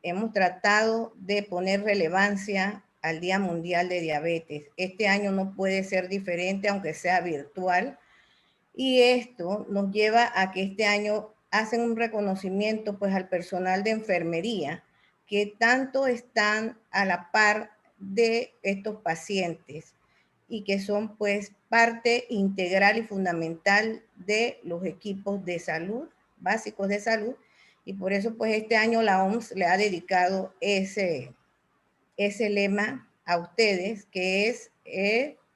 hemos tratado de poner relevancia al Día Mundial de Diabetes. Este año no puede ser diferente, aunque sea virtual, y esto nos lleva a que este año hacen un reconocimiento pues al personal de enfermería que tanto están a la par de estos pacientes y que son pues parte integral y fundamental de los equipos de salud, básicos de salud, y por eso pues este año la OMS le ha dedicado ese lema a ustedes, que es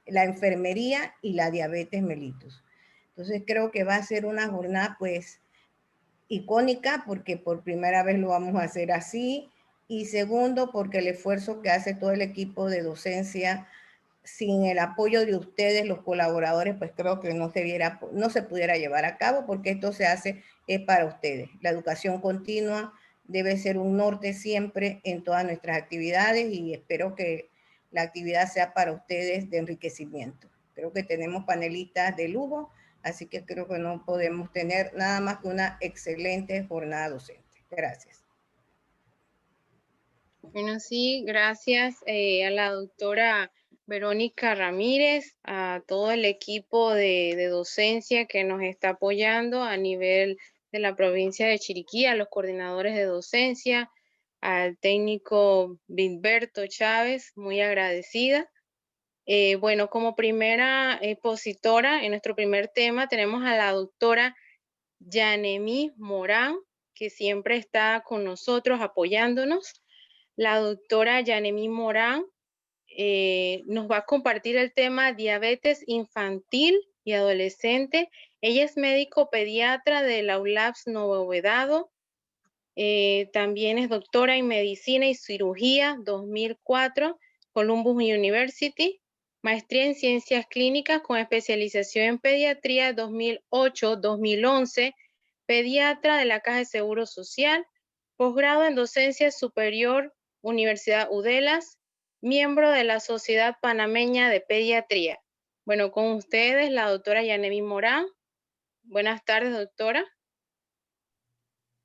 la enfermería y la diabetes mellitus. Entonces creo que va a ser una jornada pues icónica porque por primera vez lo vamos a hacer así, y segundo porque el esfuerzo que hace todo el equipo de docencia, sin el apoyo de ustedes, los colaboradores, pues creo que no se pudiera llevar a cabo, porque esto se hace para ustedes. La educación continua debe ser un norte siempre en todas nuestras actividades, y espero que la actividad sea para ustedes de enriquecimiento. Creo que tenemos panelistas de lujo, así que creo que no podemos tener nada más que una excelente jornada docente. Gracias. Bueno, sí, gracias a la doctora Verónica Ramírez, a todo el equipo de docencia que nos está apoyando a nivel de la provincia de Chiriquí, a los coordinadores de docencia, al técnico Bilberto Chávez, muy agradecida. Bueno, como primera expositora en nuestro primer tema tenemos a la doctora Yanemi Morán, que siempre está con nosotros apoyándonos. La doctora Yanemi Morán nos va a compartir el tema diabetes infantil y adolescente. Ella es médico pediatra de la ULAPS Nuevo Vedado. También es doctora en medicina y cirugía 2004, Columbus University. Maestría en ciencias clínicas con especialización en pediatría 2008-2011. Pediatra de la Caja de Seguro Social. Posgrado en docencia superior, Universidad Udelas, miembro de la Sociedad Panameña de Pediatría. Bueno, con ustedes la doctora Yanemi Morán. Buenas tardes, doctora.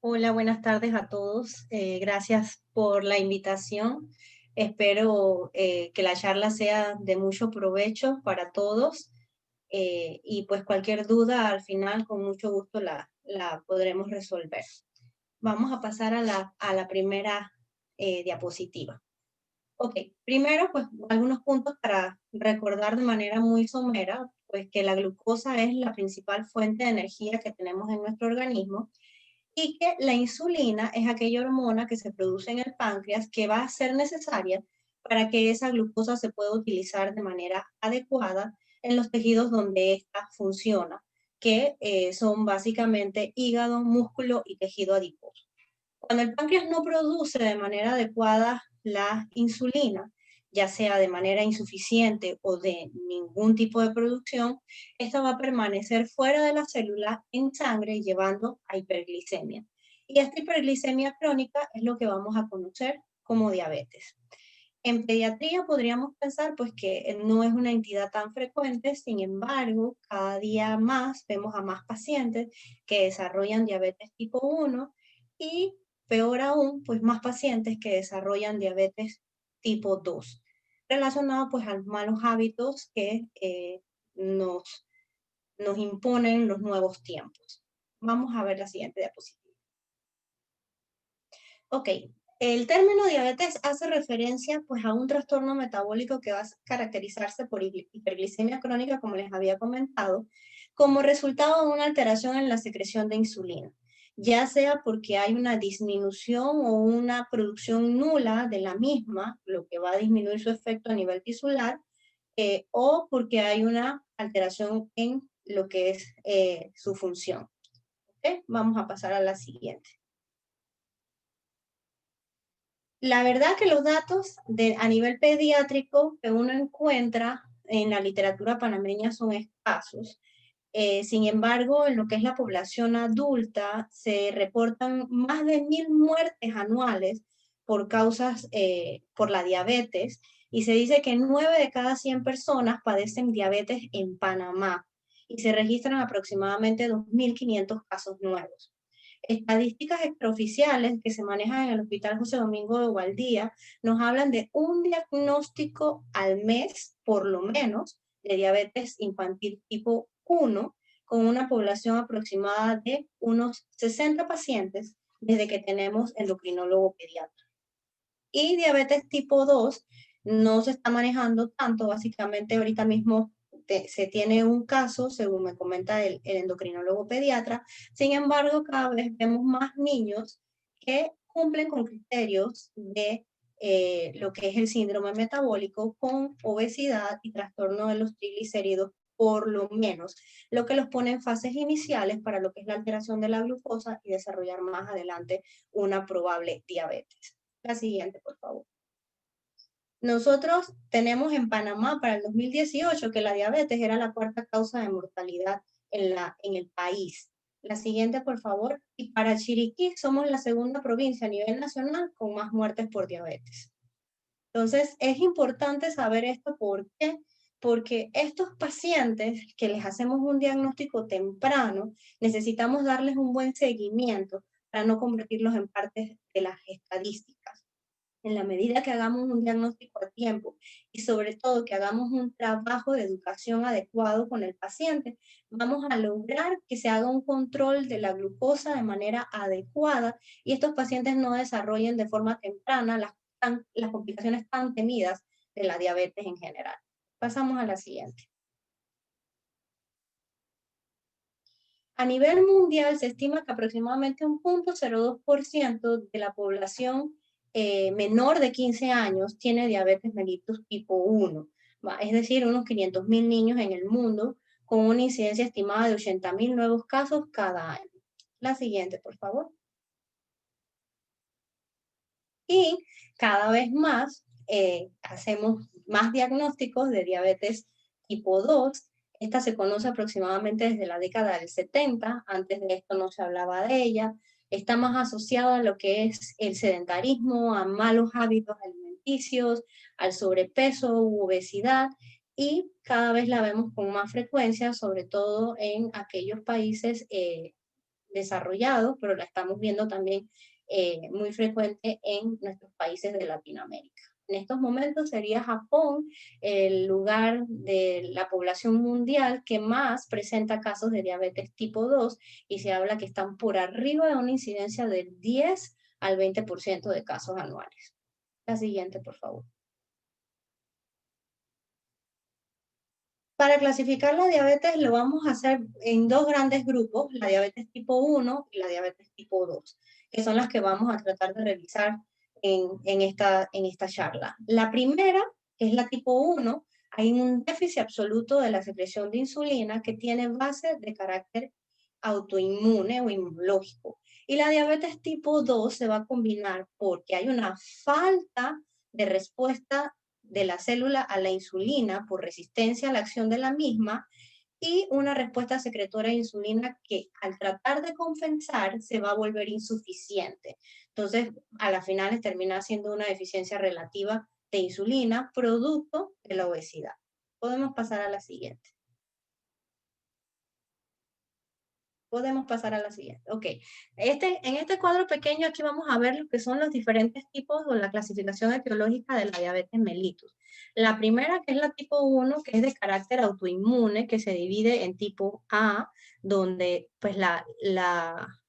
Hola, buenas tardes a todos. Gracias por la invitación. Espero que la charla sea de mucho provecho para todos, y pues cualquier duda al final con mucho gusto la podremos resolver. Vamos a pasar a la primera diapositiva. Ok, primero pues algunos puntos para recordar de manera muy somera, pues que la glucosa es la principal fuente de energía que tenemos en nuestro organismo, y que la insulina es aquella hormona que se produce en el páncreas que va a ser necesaria para que esa glucosa se pueda utilizar de manera adecuada en los tejidos donde ésta funciona, que son básicamente hígado, músculo y tejido adiposo. Cuando el páncreas no produce de manera adecuada la insulina, ya sea de manera insuficiente o de ningún tipo de producción, esta va a permanecer fuera de la célula en sangre, llevando a hiperglicemia. Y esta hiperglicemia crónica es lo que vamos a conocer como diabetes. En pediatría podríamos pensar pues que no es una entidad tan frecuente, sin embargo, cada día más vemos a más pacientes que desarrollan diabetes tipo 1 y peor aún, pues más pacientes que desarrollan diabetes tipo 2, relacionado pues a los malos hábitos que nos imponen los nuevos tiempos. Vamos a ver la siguiente diapositiva. Ok, el término diabetes hace referencia pues a un trastorno metabólico que va a caracterizarse por hiperglicemia crónica, como les había comentado, como resultado de una alteración en la secreción de insulina, ya sea porque hay una disminución o una producción nula de la misma, lo que va a disminuir su efecto a nivel tisular, o porque hay una alteración en lo que es su función. ¿Okay? Vamos a pasar a la siguiente. La verdad que los datos a nivel pediátrico que uno encuentra en la literatura panameña son escasos. Sin embargo, en lo que es la población adulta, se reportan más de 1.000 muertes anuales por causas, por la diabetes, y se dice que 9 de cada 100 personas padecen diabetes en Panamá, y se registran aproximadamente 2.500 casos nuevos. estadísticas extraoficiales que se manejan en el Hospital José Domingo de Gualdía nos hablan de un diagnóstico al mes, por lo menos, de diabetes infantil tipo 1, con una población aproximada de unos 60 pacientes desde que tenemos endocrinólogo pediatra. Y diabetes tipo 2 no se está manejando tanto, básicamente ahorita mismo se tiene un caso, según me comenta el endocrinólogo pediatra. Sin embargo, cada vez vemos más niños que cumplen con criterios de lo que es el síndrome metabólico con obesidad y trastorno de los triglicéridos, por lo menos, lo que los pone en fases iniciales para lo que es la alteración de la glucosa y desarrollar más adelante una probable diabetes. La siguiente, por favor. Nosotros tenemos en Panamá para el 2018 que la diabetes era la cuarta causa de mortalidad en el país. La siguiente, por favor. Y para Chiriquí somos la segunda provincia a nivel nacional con más muertes por diabetes. Entonces, es importante saber esto. ¿Por qué? Porque estos pacientes que les hacemos un diagnóstico temprano, necesitamos darles un buen seguimiento para no convertirlos en parte de las estadísticas. En la medida que hagamos un diagnóstico a tiempo y sobre todo que hagamos un trabajo de educación adecuado con el paciente, vamos a lograr que se haga un control de la glucosa de manera adecuada y estos pacientes no desarrollen de forma temprana las complicaciones tan temidas de la diabetes en general. Pasamos a la siguiente. A nivel mundial se estima que aproximadamente un 0.02% de la población menor de 15 años tiene diabetes mellitus tipo 1, es decir, unos 500.000 niños en el mundo con una incidencia estimada de 80.000 nuevos casos cada año. La siguiente, por favor. Y cada vez más hacemos más diagnósticos de diabetes tipo 2. Esta se conoce aproximadamente desde la década del 70, antes de esto no se hablaba de ella. Está más asociada a lo que es el sedentarismo, a malos hábitos alimenticios, al sobrepeso u obesidad, y cada vez la vemos con más frecuencia, sobre todo en aquellos países desarrollados, pero la estamos viendo también muy frecuente en nuestros países de Latinoamérica. En estos momentos sería Japón el lugar de la población mundial que más presenta casos de diabetes tipo 2 y se habla que están por arriba de una incidencia del 10 al 20% de casos anuales. La siguiente, por favor. Para clasificar la diabetes lo vamos a hacer en dos grandes grupos, la diabetes tipo 1 y la diabetes tipo 2, que son las que vamos a tratar de revisar en esta charla. La primera, que es la tipo 1, hay un déficit absoluto de la secreción de insulina que tiene base de carácter autoinmune o inmunológico. Y la diabetes tipo 2 se va a combinar porque hay una falta de respuesta de la célula a la insulina por resistencia a la acción de la misma y una respuesta secretora de insulina que al tratar de compensar se va a volver insuficiente. Entonces, a las finales termina siendo una deficiencia relativa de insulina producto de la obesidad. Podemos pasar a la siguiente. Podemos pasar a la siguiente. Ok. En este cuadro pequeño aquí vamos a ver lo que son los diferentes tipos o la clasificación etiológica de la diabetes mellitus. La primera, que es la tipo 1, que es de carácter autoinmune, que se divide en tipo A, donde pues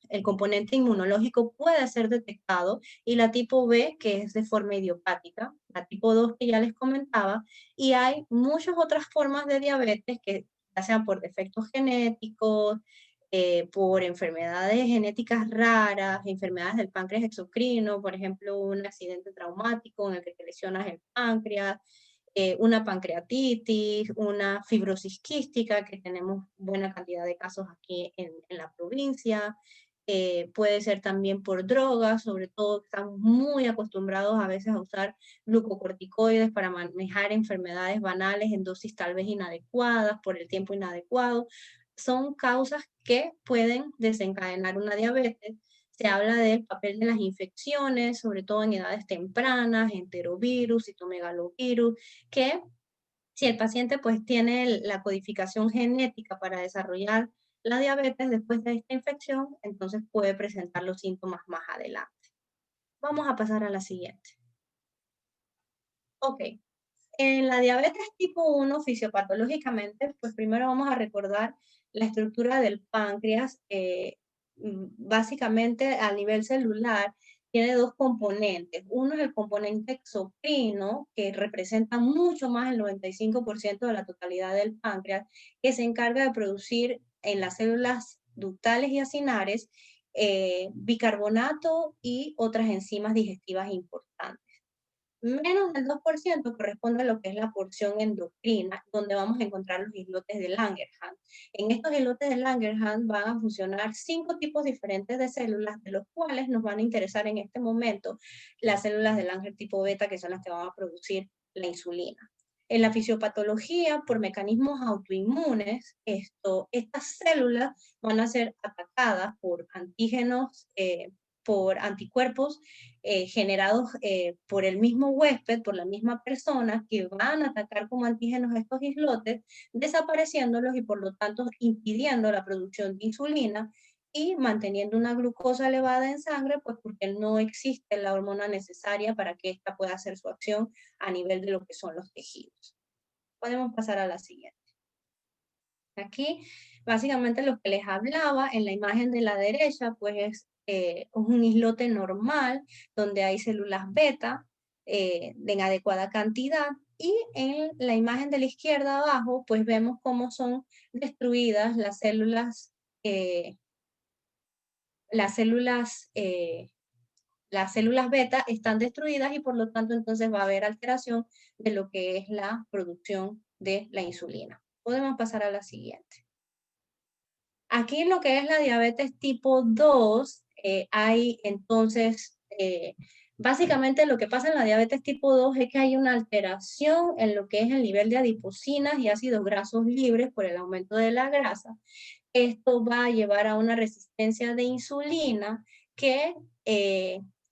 el componente inmunológico puede ser detectado, y la tipo B, que es de forma idiopática, la tipo 2 que ya les comentaba, y hay muchas otras formas de diabetes que ya sean por defectos genéticos, por enfermedades genéticas raras, enfermedades del páncreas exocrino, por ejemplo, un accidente traumático en el que te lesionas el páncreas, una pancreatitis, una fibrosis quística, que tenemos buena cantidad de casos aquí en la provincia. Puede ser también por drogas, sobre todo estamos muy acostumbrados a veces a usar glucocorticoides para manejar enfermedades banales en dosis tal vez inadecuadas, por el tiempo inadecuado. Son causas que pueden desencadenar una diabetes. Se habla del papel de las infecciones, sobre todo en edades tempranas, enterovirus, citomegalovirus, que si el paciente pues tiene la codificación genética para desarrollar la diabetes después de esta infección, entonces puede presentar los síntomas más adelante. Vamos a pasar a la siguiente. Ok, en la diabetes tipo 1, fisiopatológicamente, pues primero vamos a recordar la estructura del páncreas. Básicamente, a nivel celular, tiene dos componentes. Uno es el componente exocrino, que representa mucho más el 95% de la totalidad del páncreas, que se encarga de producir en las células ductales y acinares bicarbonato y otras enzimas digestivas importantes. Menos del 2% corresponde a lo que es la porción endocrina, donde vamos a encontrar los islotes de Langerhans. En estos islotes de Langerhans van a funcionar 5 tipos diferentes de células, de los cuales nos van a interesar en este momento las células de Langerhans tipo beta, que son las que van a producir la insulina. En la fisiopatología, por mecanismos autoinmunes, estas células van a ser atacadas por antígenos, por anticuerpos generados por el mismo huésped, por la misma persona, que van a atacar como antígenos estos islotes, desapareciéndolos y por lo tanto impidiendo la producción de insulina y manteniendo una glucosa elevada en sangre, pues porque no existe la hormona necesaria para que ésta pueda hacer su acción a nivel de lo que son los tejidos. Podemos pasar a la siguiente. Aquí, básicamente lo que les hablaba en la imagen de la derecha, pues es un islote normal donde hay células beta en adecuada cantidad, y en la imagen de la izquierda abajo, pues vemos cómo son destruidas las células, las células, las células beta están destruidas y por lo tanto entonces va a haber alteración de lo que es la producción de la insulina. Podemos pasar a la siguiente. Aquí en lo que es la diabetes tipo 2, hay entonces, básicamente lo que pasa en la diabetes tipo 2 es que hay una alteración en lo que es el nivel de adiposinas y ácidos grasos libres por el aumento de la grasa. Esto va a llevar a una resistencia de insulina que,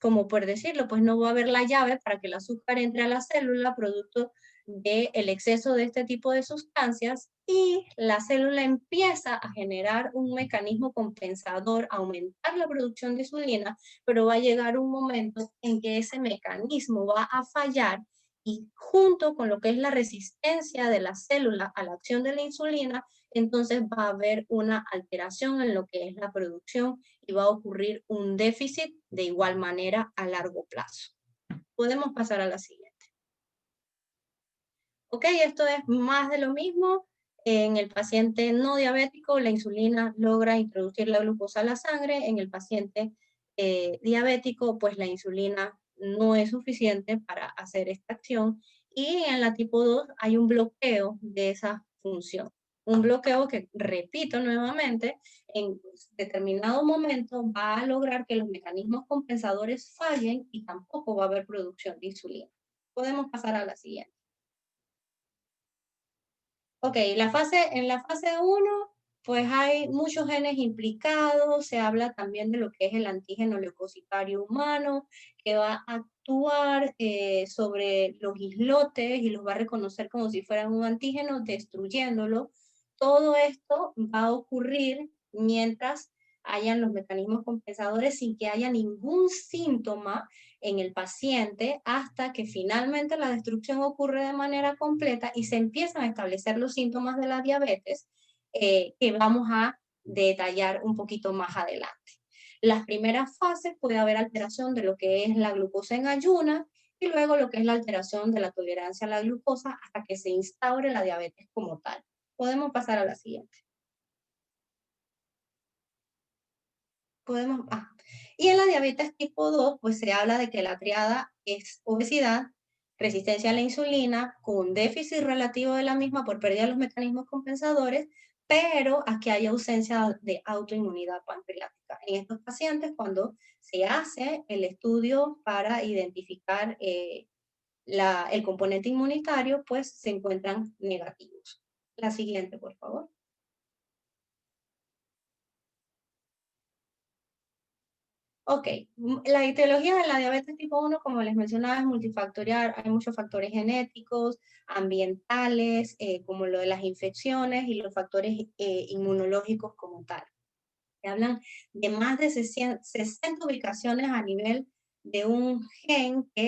como por decirlo, pues no va a haber la llave para que el azúcar entre a la célula producto del exceso de este tipo de sustancias, y la célula empieza a generar un mecanismo compensador, a aumentar la producción de insulina, pero va a llegar un momento en que ese mecanismo va a fallar y junto con lo que es la resistencia de la célula a la acción de la insulina, entonces va a haber una alteración en lo que es la producción y va a ocurrir un déficit de igual manera a largo plazo. Podemos pasar a la siguiente. Ok, esto es más de lo mismo. En el paciente no diabético, la insulina logra introducir la glucosa a la sangre. En el paciente diabético, pues la insulina no es suficiente para hacer esta acción. Y en la tipo 2 hay un bloqueo de esa función. Un bloqueo que, repito nuevamente, en determinado momento va a lograr que los mecanismos compensadores fallen y tampoco va a haber producción de insulina. Podemos pasar a la siguiente. Ok, en la fase 1, pues hay muchos genes implicados, se habla también de lo que es el antígeno leucocitario humano, que va a actuar sobre los islotes y los va a reconocer como si fueran un antígeno, destruyéndolo. Todo esto va a ocurrir mientras hayan los mecanismos compensadores sin que haya ningún síntoma en el paciente, hasta que finalmente la destrucción ocurre de manera completa y se empiezan a establecer los síntomas de la diabetes que vamos a detallar un poquito más adelante. Las primeras fases puede haber alteración de lo que es la glucosa en ayunas y luego lo que es la alteración de la tolerancia a la glucosa hasta que se instaure la diabetes como tal. Podemos pasar a la siguiente. Y en la diabetes tipo 2, pues se habla de que la triada es obesidad, resistencia a la insulina, con déficit relativo de la misma por pérdida de los mecanismos compensadores, pero aquí hay ausencia de autoinmunidad pancreática. En estos pacientes, cuando se hace el estudio para identificar el componente inmunitario, pues se encuentran negativos. La siguiente, por favor. Ok, la etiología de la diabetes tipo 1, como les mencionaba, es multifactorial. Hay muchos factores genéticos, ambientales, como lo de las infecciones y los factores inmunológicos como tal. Se hablan de más de 60 ubicaciones a nivel de un gen que